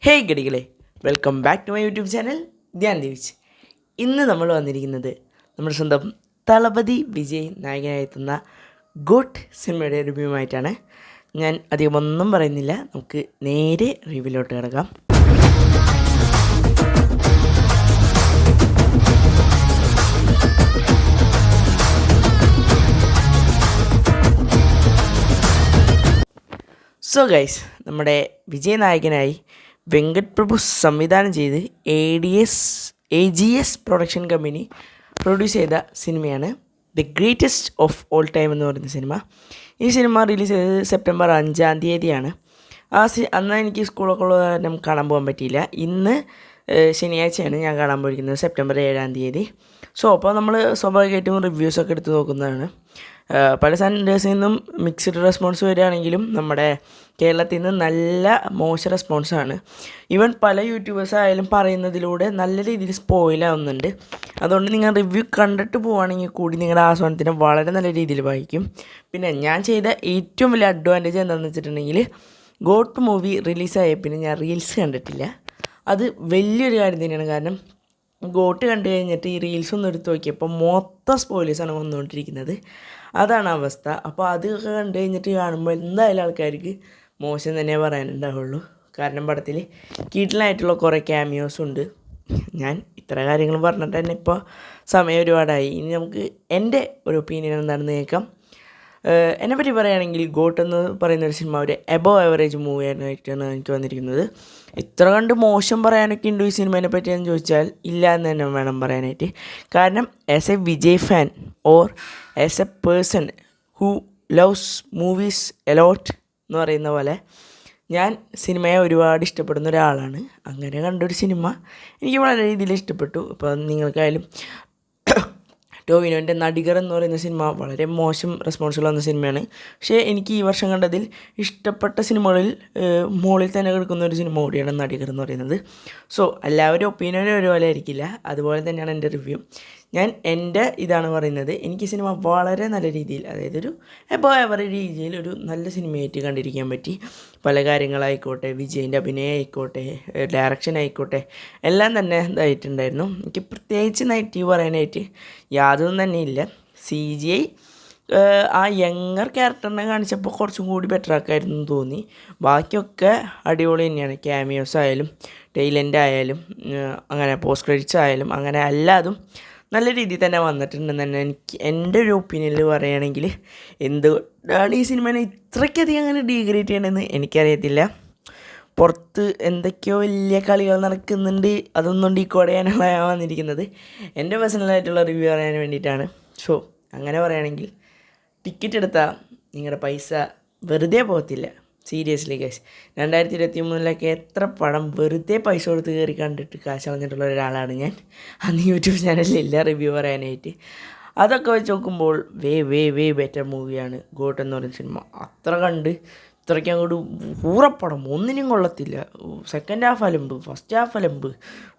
Hey ഗടികളെ, welcome back to my YouTube channel Dhyan Devich. ഇന്ന് നമ്മൾ വന്നിരിക്കുന്നത് നമ്മുടെ സ്വന്തം തളപതി വിജയ് നായകനായി എത്തുന്ന ഗോട്ട് സിനിമയുടെ റിവ്യൂമായിട്ടാണ്. ഞാൻ അധികം ഒന്നും പറയുന്നില്ല, നമുക്ക് നേരെ റിവ്യൂലോട്ട് കിടക്കാം. സോ ഗൈസ്, നമ്മുടെ വിജയ് നായകനായി വെങ്കട് പ്രഭു സംവിധാനം ചെയ്ത് AGS പ്രൊഡക്ഷൻ കമ്പനി പ്രൊഡ്യൂസ് ചെയ്ത സിനിമയാണ് the greatest of all time എന്ന് പറയുന്ന സിനിമ. ഈ സിനിമ റിലീസ് ചെയ്തത് സെപ്റ്റംബർ 5 അന്ന് എനിക്ക് സ്കൂളൊക്കെ ഉള്ള കാരണം കാണാൻ പോകാൻ പറ്റിയില്ല. ഇന്ന് ശനിയാഴ്ചയാണ് ഞാൻ കാണാൻ പോയിരിക്കുന്നത്, സെപ്റ്റംബർ 7. സോ അപ്പോൾ നമ്മൾ സ്വാഭാവികമായിട്ടും റിവ്യൂസൊക്കെ എടുത്ത് നോക്കുന്നതാണ്. പല സെൻറ്റേഴ്സിൽ നിന്നും മിക്സ്ഡ് റെസ്പോൺസ് വരികയാണെങ്കിലും നമ്മുടെ കേരളത്തിൽ നിന്ന് നല്ല മോശം റെസ്പോൺസാണ്. ഈവൻ പല യൂട്യൂബേഴ്സ് ആയാലും പറയുന്നതിലൂടെ നല്ല രീതിയിൽ സ്പോയിലാവുന്നുണ്ട്. അതുകൊണ്ട് നിങ്ങൾ റിവ്യൂ കണ്ടിട്ട് പോവുകയാണെങ്കിൽ കൂടി നിങ്ങളുടെ ആസ്വാദനത്തിന് വളരെ നല്ല രീതിയിൽ വായിക്കും. പിന്നെ ഞാൻ ചെയ്ത ഏറ്റവും വലിയ അഡ്വാൻറ്റേജ് എന്താണെന്ന് വെച്ചിട്ടുണ്ടെങ്കിൽ, ഗോട്ട് മൂവി റിലീസായ പിന്നെ ഞാൻ റീൽസ് കണ്ടിട്ടില്ല. അത് വലിയൊരു കാര്യം തന്നെയാണ്. കാരണം ഗോട്ട് കണ്ടു കഴിഞ്ഞിട്ട് ഈ റീൽസ് ഒന്ന് എടുത്ത് നോക്കിയപ്പോൾ മൊത്തം സ്പോയിലേഴ്സാണ് വന്നുകൊണ്ടിരിക്കുന്നത്. അതാണ് അവസ്ഥ. അപ്പോൾ അതൊക്കെ കണ്ടു കഴിഞ്ഞിട്ട് കാണുമ്പോൾ എന്തായാലും ആൾക്കാർക്ക് മോശം തന്നെ പറയാനുണ്ടാവുള്ളൂ. കാരണം പടത്തിൽ കീട്ടിലായിട്ടുള്ള കുറേ ക്യാമിയോസ് ഉണ്ട്. ഞാൻ ഇത്ര കാര്യങ്ങൾ പറഞ്ഞിട്ട് തന്നെ ഇപ്പോൾ സമയം ഒരുപാടായി. ഇനി നമുക്ക് എൻ്റെ ഒരു ഒപ്പീനിയൻ എന്താണെന്ന് കേൾക്കാം. എന്നെപ്പറ്റി പറയുകയാണെങ്കിൽ ഗോട്ട് എന്ന് പറയുന്ന ഒരു സിനിമ ഒരു എബോവ് ആവറേജ് മൂവിയായിട്ടാണ് എനിക്ക് വന്നിരിക്കുന്നത്. ഇത്ര കണ്ട് മോശം പറയാനൊക്കെ ഉണ്ട് ഈ സിനിമേനെ പറ്റിയെന്ന് ചോദിച്ചാൽ ഇല്ല എന്ന് തന്നെ വേണം പറയാനായിട്ട്. കാരണം as A Vijay fan or as A person who loves movies a lot എന്ന് പറയുന്ന പോലെ ഞാൻ സിനിമയെ ഒരുപാട് ഇഷ്ടപ്പെടുന്ന ഒരാളാണ്. അങ്ങനെ കണ്ടൊരു സിനിമ എനിക്ക് വളരെ രീതിയിൽ ഇഷ്ടപ്പെട്ടു. അപ്പോൾ നിങ്ങൾക്കായാലും ടോവിനോൻ്റെ നടികർ എന്ന് പറയുന്ന സിനിമ വളരെ മോശം റെസ്പോൺസുകൾ വന്ന സിനിമയാണ്. പക്ഷേ എനിക്ക് ഈ വർഷം കണ്ടതിൽ ഇഷ്ടപ്പെട്ട സിനിമകളിൽ മുകളിൽ തന്നെ കിടക്കുന്ന ഒരു സിനിമ കൂടിയാണ് നടികർ എന്ന് പറയുന്നത്. സോ എല്ലാവരും ഒപ്പീനിയനും ഒരുപോലെ ആയിരിക്കില്ല, അതുപോലെ തന്നെയാണ് എൻ്റെ റിവ്യൂ. ഞാൻ എൻ്റെ ഇതാണ് പറയുന്നത്. എനിക്ക് സിനിമ വളരെ നല്ല രീതിയിൽ, അതായത് ഒരു എബോവ് ആവറേജ് രീതിയിൽ ഒരു നല്ല സിനിമയായിട്ട് കണ്ടിരിക്കാൻ പറ്റി. പല കാര്യങ്ങളായിക്കോട്ടെ, വിജയിൻ്റെ അഭിനയം ആയിക്കോട്ടെ, ഡയറക്ഷൻ ആയിക്കോട്ടെ, എല്ലാം തന്നെ ഇതായിട്ടുണ്ടായിരുന്നു. എനിക്ക് പ്രത്യേകിച്ച് നെഗറ്റീവ് പറയാനായിട്ട് യാതൊന്നും തന്നെ ഇല്ല. CGI ആ യങ്ങർ ക്യാരക്ടറിനെ കാണിച്ചപ്പോൾ കുറച്ചും കൂടി ബെറ്റർ ആക്കായിരുന്നു എന്ന് തോന്നി. ബാക്കിയൊക്കെ അടിപൊളി തന്നെയാണ്. ക്യാമിയോസ് ആയാലും ടൈലൻ്റ് ആയാലും അങ്ങനെ പോസ്റ്റ് ക്രെഡിറ്റ്സ് ആയാലും അങ്ങനെ എല്ലാതും നല്ല രീതിയിൽ തന്നെ വന്നിട്ടുണ്ടെന്ന് തന്നെ എനിക്ക് എൻ്റെ ഒരു ഒപ്പീനിയനിൽ പറയുകയാണെങ്കിൽ. എന്തുകൊണ്ടാണ് ഈ സിനിമേനെ ഇത്രയ്ക്കധികം അങ്ങനെ ഡീഗ്രേഡ് ചെയ്യണമെന്ന് എനിക്കറിയത്തില്ല. പുറത്ത് എന്തൊക്കെയോ വലിയ കളികൾ നടക്കുന്നുണ്ട്, അതൊന്നും ഡീകോഡ് ചെയ്യാനുള്ള വന്നിരിക്കുന്നത്. എൻ്റെ പേഴ്സണലായിട്ടുള്ള റിവ്യൂ പറയാൻ വേണ്ടിയിട്ടാണ്. സോ അങ്ങനെ പറയുകയാണെങ്കിൽ ടിക്കറ്റ് എടുത്താൽ നിങ്ങളുടെ പൈസ വെറുതെ പോകത്തില്ല. സീരിയസ്ലി ഗൈസ്, 2023 എത്ര പടം വെറുതെ പൈസ കൊടുത്ത് കയറി കണ്ടിട്ട് കാശ് കളഞ്ഞിട്ടുള്ള ഒരാളാണ് ഞാൻ. അന്ന് യൂട്യൂബ് ചാനലിലില്ല റിവ്യൂ പറയാനായിട്ട്. അതൊക്കെ വെച്ച് നോക്കുമ്പോൾ വേ ബെറ്റർ മൂവിയാണ് ഗോട്ട് എന്ന് പറയുന്ന സിനിമ. അത്ര കണ്ട് ഇത്രയ്ക്ക് അങ്ങോട്ട് ഊറപ്പടം ഒന്നിനും കൊള്ളത്തില്ല. സെക്കൻഡ് ഹാഫ് അലമ്പ്, ഫസ്റ്റ് ഹാഫ് അലമ്പ്,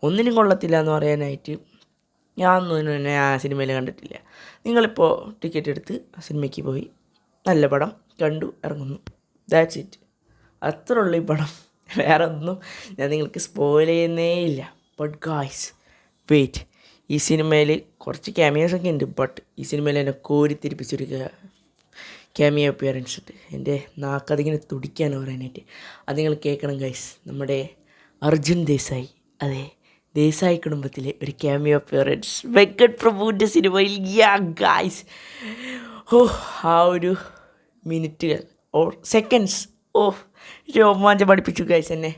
ഒന്നിനും കൊള്ളത്തില്ല എന്ന് പറയാനായിട്ട് ഞാനൊന്നും തന്നെ ആ സിനിമയിൽ കണ്ടിട്ടില്ല. നിങ്ങളിപ്പോൾ ടിക്കറ്റ് എടുത്ത് ആ സിനിമയ്ക്ക് പോയി നല്ല പടം കണ്ടു ഇറങ്ങുന്നു. That's it. അത്ര ഉള്ളൂ ഈ പടം. വേറെ ഒന്നും ഞാൻ നിങ്ങൾക്ക് സ്പോയിൽ ചെയ്യുന്നേ ഇല്ല. ബട്ട് ഗായ്സ് വെയിറ്റ്, ഈ സിനിമയിൽ കുറച്ച് ക്യാമിയോസൊക്കെ ഉണ്ട്. ബട്ട് ഈ സിനിമയിൽ എന്നെ കോരിത്തിരിപ്പിച്ചൊരു ക്യാമിയോ അപ്പിയറൻസ് ഉണ്ട്. എൻ്റെ നാക്കതിങ്ങനെ തുടിക്കാണ് പറയാനായിട്ട്. അത് നിങ്ങൾ കേൾക്കണം ഗൈസ്. നമ്മുടെ അർജുൻ ദേശായി, അതെ, ദേശായി കുടുംബത്തിലെ ഒരു ക്യാമിയോ അപ്പിയറൻസ് വെങ്കട് പ്രഭുവിൻ്റെ സിനിമയിൽ. യാ ഗായ്സ്, ആ ഒരു മിനിറ്റുകൾ ഓർ സെക്കൻഡ്സ് രോമാഞ്ചം പഠിപ്പിച്ചു ഗൈസ് എന്നെ.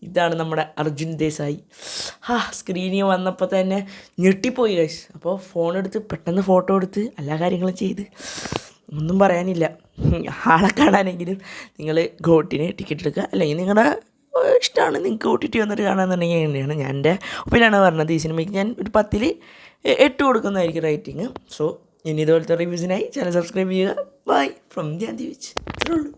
ഇതാണ് നമ്മുടെ അർജുൻ ദേശായി. സ്ക്രീനിൽ വന്നപ്പോൾ തന്നെ ഞെട്ടിപ്പോയി ഗൈസ്. അപ്പോൾ പെട്ടെന്ന് ഫോട്ടോ എടുത്ത് എല്ലാ കാര്യങ്ങളും ചെയ്ത്, ഒന്നും പറയാനില്ല. ആളെ കാണാനെങ്കിലും നിങ്ങൾ ഗോട്ടിന് ടിക്കറ്റ് എടുക്കുക, അല്ലെങ്കിൽ നിങ്ങളുടെ ഇഷ്ടമാണ് നിങ്ങൾക്ക് OTT വന്നിട്ട് കാണാമെന്നുണ്ടെങ്കിൽ തന്നെയാണ് ഞാൻ എൻ്റെ ഒപ്പീനിയനാണ് പറഞ്ഞത്. ഈ സിനിമയ്ക്ക് ഞാൻ ഒരു 10ൽ 8 കൊടുക്കുന്നതായിരിക്കും റേറ്റിംഗ്. സോ ഇനി ഇതുപോലത്തെ റിവ്യൂസിനായി ചാനൽ സബ്സ്ക്രൈബ് ചെയ്യുക. Bye from Dhyan Devich. അത്രേ ഉള്ളൂ.